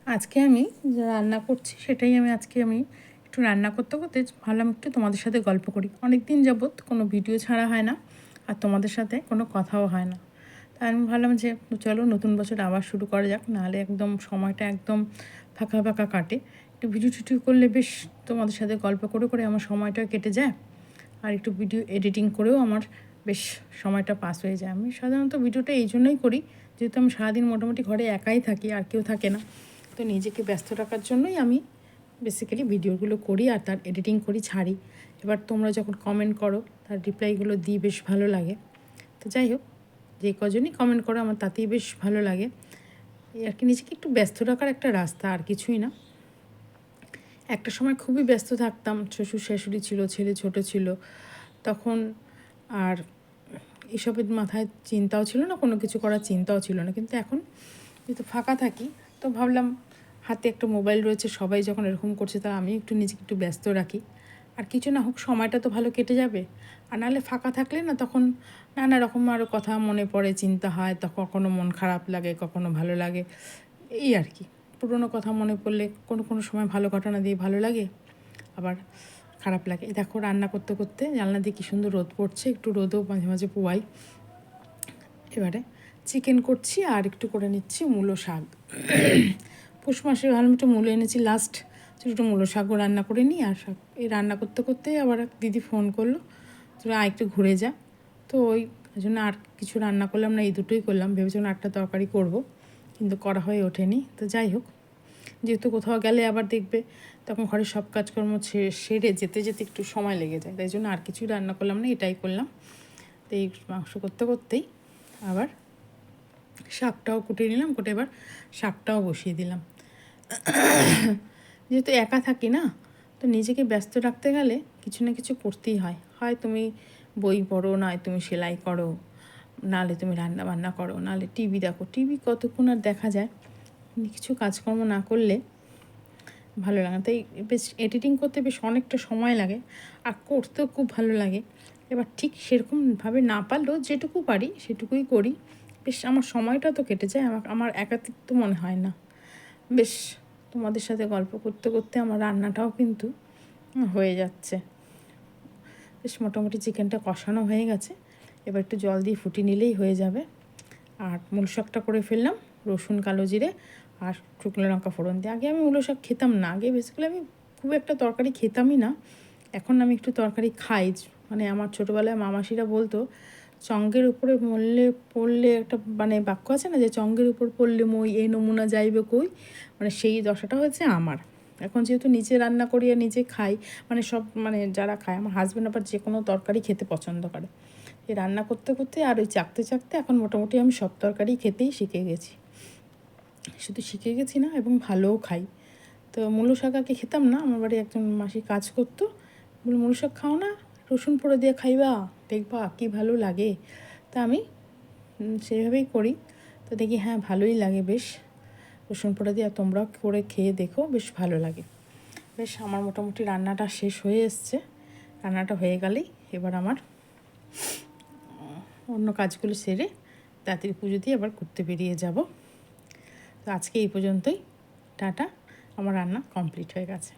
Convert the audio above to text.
আজকে আমি যা রান্না করছি সেটাই আজকে একটু রান্না করতে করতে ভাবলাম একটু তোমাদের সাথে গল্প করি। অনেক দিন যাবৎ কোনো ভিডিও ছাড়া হয় না, আর তোমাদের সাথে কোনো কথাও হয় না। তাই আমি ভাবলাম যে চলো নতুন বছর আবার শুরু করা যাক, নাহলে একদম সময়টা একদম ফাঁকা ফাঁকা কাটে। একটু ভিডিও টিডিও করলে বেশ তোমাদের সাথে গল্প করে করে আমার সময়টা কেটে যায়, আর একটু ভিডিও এডিটিং করেও আমার বেশ সময়টা পাস হয়ে যায়। আমি সাধারণত ভিডিওটা এই জন্যই করি, যেহেতু আমি সারাদিন মোটামুটি ঘরে একাই থাকি, আর কেউ থাকে না। তো নিজেকে ব্যস্ত রাখার জন্যই আমি বেসিক্যালি ভিডিওগুলো করি আর তার এডিটিং করি, ছাড়ি। এবার তোমরা যখন কমেন্ট করো তার রিপ্লাইগুলো দিই, বেশ ভালো লাগে। তো যাই হোক, যে কজনই কমেন্ট করো আমার তাতেই বেশ ভালো লাগে। এই আর কি, নিজেকে একটু ব্যস্ত রাখার একটা রাস্তা, আর কিছুই না। একটা সময় খুবই ব্যস্ত থাকতাম, শ্বশুর শাশুড়ি ছিল, ছেলে ছোট ছিল তখন, আর এসবের মাথায় চিন্তাও ছিল না, কোনো কিছু করার চিন্তাও ছিল না। কিন্তু এখন যেহেতু ফাঁকা থাকি, তো ভাবলাম হাতে একটা মোবাইল রয়েছে, সবাই যখন এরকম করছে তা আমি একটু নিজেকে একটু ব্যস্ত রাখি। আর কিছু না হোক, সময়টা তো ভালো কেটে যাবে। আর নাহলে ফাঁকা থাকলে না, তখন নানা রকম আরও কথা মনে পড়ে, চিন্তা হয়, তখন কখনো মন খারাপ লাগে, কখনো ভালো লাগে। এই আর কি, পুরোনো কথা মনে পড়লে কোনো কোনো সময় ভালো ঘটনা দিয়ে ভালো লাগে, আবার খারাপ লাগে। দেখো রান্না করতে করতে জানলা দিয়ে কী সুন্দর রোদ পড়ছে, একটু রোদও মাঝে মাঝে পোয়াই। এবারে চিকেন করছি আর একটু করে নিচ্ছি মূলো শাক। পৌষ মাসে ভালো একটু মূলো এনেছি লাস্ট, একটু মূলো শাকও রান্না করে নিই। আর শাক এই রান্না করতে করতেই আবার এক দিদি ফোন করলো, তোরা একটু ঘুরে যা। তো ওই জন্য আর কিছু রান্না করলাম না, এই দুটোই করলাম। ভেবেছিলাম একটা তরকারি করব, কিন্তু করা হয়ে ওঠেনি। তো যাই হোক, যেহেতু কোথাও গেলে আবার দেখবে তখন ঘরের সব কাজকর্ম সেরে যেতে যেতে একটু সময় লেগে যায়, তাই জন্য আর কিছুই রান্না করলাম না, এটাই করলাম। তো এই মাংস করতে করতেই আবার শাকটাও কুটে নিলাম, কুটে এবার শাকটাও বসিয়ে দিলাম। যেহেতু একা থাকি না, তো নিজেকে ব্যস্ত রাখতে গেলে কিছু না কিছু করতেই হয়। হয় তুমি বই পড়ো, নয় তুমি সেলাই করো, নাহলে তুমি রান্না বান্না করো, নাহলে টিভি দেখো। টিভি কতক্ষণ আর দেখা যায়, কিছু কাজকর্ম না করলে ভালো লাগে না। তাই বেশ এডিটিং করতে বেশ অনেকটা সময় লাগে, আর করতেও খুব ভালো লাগে। এবার ঠিক সেরকমভাবে না পারলেও যেটুকু পারি সেটুকুই করি। বেশ আমার সময়টা তো কেটে যায়, আমার একাকিত্ব মনে হয় না। বেশ তোমাদের সাথে গল্প করতে করতে আমার রান্নাটাও কিন্তু হয়ে যাচ্ছে। বেশ মোটামুটি চিকেনটা কষানো হয়ে গেছে, এবার একটু জল দিয়ে ফুটিয়ে নিলেই হয়ে যাবে। আর মূল শাকটা করে ফেললাম, রসুন, কালো জিরে আর শুকনো লঙ্কা ফোড়ন দিয়ে। আগে আমি মূলো শাক খেতাম না, আগে বেসিক্যালি আমি খুব একটা তরকারি খেতামই না। এখন আমি একটু তরকারি খাই। মানে আমার ছোটোবেলায় মামাসিরা বলতো, চঙ্গের উপরে মরলে পড়লে একটা মানে বাক্য আছে না, যে চঙ্গের উপর পড়লে মই এই নমুনা যাইবে কই, মানে সেই দশাটা হয়েছে আমার। এখন যেহেতু নিজে রান্না করি আর নিজে খাই, মানে সব মানে যারা খায়, আমার হাজব্যান্ড আবার যে কোনো তরকারি খেতে পছন্দ করে। এই রান্না করতে করতে আর ওই চাকতে চাকতে এখন মোটামুটি আমি সব তরকারি খেতেই শিখে গেছি। শুধু শিখে গেছি না, এবং ভালোও খাই। তো মূলো শাক আগে খেতাম না, আমার বাড়ি একজন মাসি কাজ করতো, বলে মূলো শাক খাও না, রসুন পোড়া দিয়ে খাইবা, দেখবা কী ভালো লাগে। তা আমি সেইভাবেই করি। তো দেখি হ্যাঁ ভালোই লাগে বেশ, রসুন পোড়া দিয়ে। আর তোমরাও করে খেয়ে দেখো, বেশ ভালো লাগে। বেশ আমার মোটামুটি রান্নাটা শেষ হয়ে এসছে। রান্নাটা হয়ে গেলেই এবার আমার অন্য কাজগুলো সেরে তাড়াতাড়ি পুজো দিয়ে আবার ঘুরতে বেরিয়ে যাব। তো আজকে এই পর্যন্তই, টাটা। আমার রান্না কমপ্লিট হয়ে গেছে।